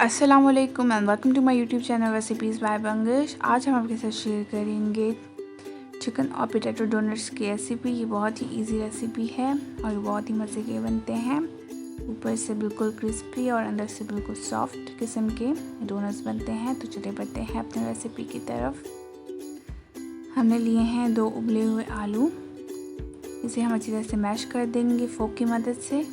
अस्सलामुअलैकुम and welcome to my YouTube channel recipes by Bangish. आज हम आपके साथ शेयर करेंगे चिकन और पोटैटो डोनट्स की रेसिपी। ये बहुत ही इजी रेसिपी है और बहुत ही मज़े के बनते हैं। ऊपर से बिल्कुल क्रिस्पी और अंदर से बिल्कुल सॉफ्ट किस्म के डोनट्स बनते हैं। तो चलिए बढ़ते हैं अपनी रेसिपी की तरफ। हमने लिए हैं 2 उबले हुए आलू। इसे हम अच्छी तरह से मैश कर देंगे फोक की मदद से।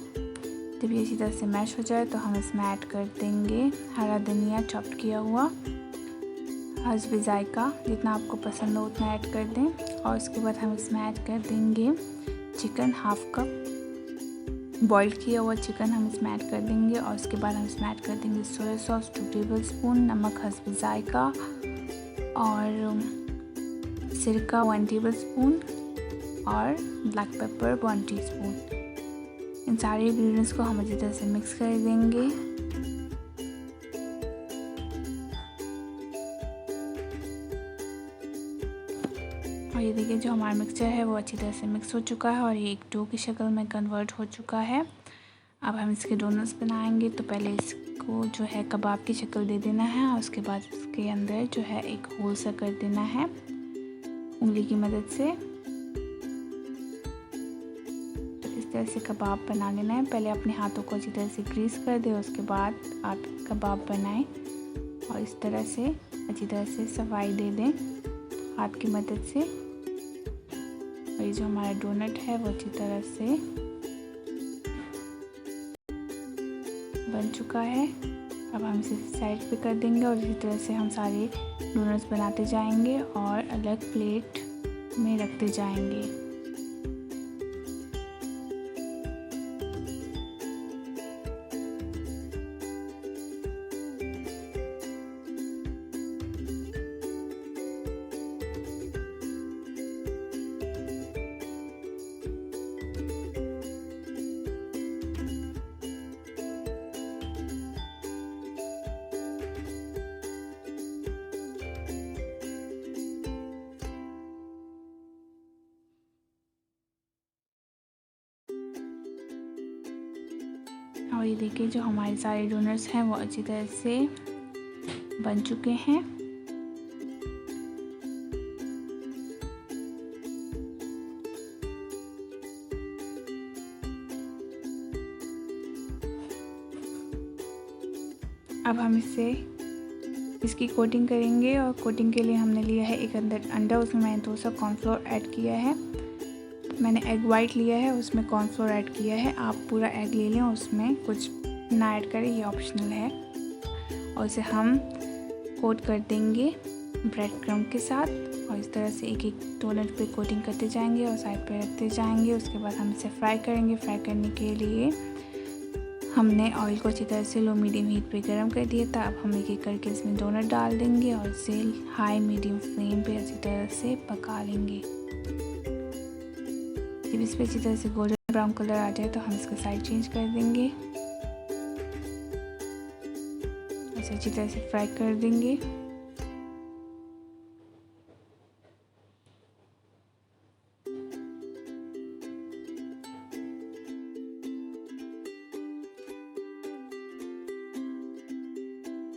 जब ये अच्छी तरह से मैश हो जाए तो हम इसमें ऐड कर देंगे हरा धनिया चॉप्ड किया हुआ, हस्ब जायका, जितना आपको पसंद हो उतना ऐड कर दें। और उसके बाद हम इसमें ऐड कर देंगे चिकन, हाफ कप बॉइल्ड किया हुआ चिकन हम इसमें ऐड कर देंगे। और उसके बाद हम इसमें ऐड कर देंगे सोया सॉस 2 टेबलस्पून, नमक हस्ब जायका और सिरका 1 टेबलस्पून और ब्लैक पेपर 1 टीस्पून। इन सारे इंग्रेडिएंट्स को हम अच्छी तरह से मिक्स कर देंगे। और ये देखिए जो हमारा मिक्सचर है वो अच्छी तरह से मिक्स हो चुका है और ये एक डो की शक्ल में कन्वर्ट हो चुका है। अब हम इसके डोनट्स बनाएंगे। तो पहले इसको जो है कबाब की शक्ल दे देना है और उसके बाद इसके अंदर जो है एक होल सा कर देना है उंगली की मदद से। इस तरह से कबाब बना लेना है। पहले अपने हाथों को अच्छी तरह से ग्रीस कर दें, उसके बाद आप कबाब बनाएं और इस तरह से अच्छी तरह से सफाई दे दें हाथ की मदद से। और ये जो हमारा डोनट है वो अच्छी तरह से बन चुका है। अब हम इसे साइड पे कर देंगे और इसी तरह से हम सारे डोनट्स बनाते जाएंगे और अलग प्लेट में रखते जाएंगे। और ये देखिए जो हमारे सारे डोनट्स हैं वो अच्छी तरह से बन चुके हैं। अब हम इसकी कोटिंग करेंगे और कोटिंग के लिए हमने लिया है एक अंदर अंडा। उसमें मैंने थोड़ा सा कॉर्नफ्लोर ऐड किया है। मैंने एग वाइट लिया है, उसमें कॉर्नफ्लोर ऐड किया है। आप पूरा एग ले लें, उसमें कुछ ना ऐड करें, ये ऑप्शनल है। और इसे हम कोट कर देंगे ब्रेड क्रम्ब के साथ और इस तरह से एक एक डोनट पे कोटिंग करते जाएंगे और साइड पे रखते जाएंगे। उसके बाद हम इसे फ्राई करेंगे। फ्राई करने के लिए हमने ऑयल को अच्छी तरह से लो मीडियम हीट पे गर्म कर दिया था। अब हम एक एक करके इसमें डोनट डाल देंगे और इसे हाई मीडियम फ्लेम पे अच्छी तरह से पका लेंगे। जब इस पर अच्छी तरह से गोल्डन ब्राउन कलर आ जाए तो हम इसका साइड चेंज कर देंगे। इसे अच्छी तरह से फ्राई कर देंगे।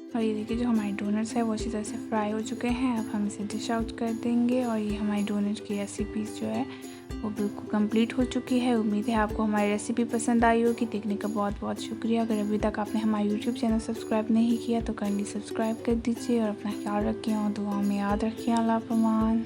और ये देखिए जो हमारे डोनट्स है वो अच्छी तरह से फ्राई हो चुके हैं। अब हम इसे डिश आउट कर देंगे और ये हमारी डोनट की रेसिपीज़ जो है वो बिल्कुल कंप्लीट हो चुकी है। उम्मीद है आपको हमारी रेसिपी पसंद आई होगी। देखने का बहुत बहुत शुक्रिया। अगर अभी तक आपने हमारा यूट्यूब चैनल सब्सक्राइब नहीं किया तो काइंडली सब्सक्राइब कर दीजिए और अपना ख्याल रखिए और दुआओं में याद रखिए। अल्लाह पामान।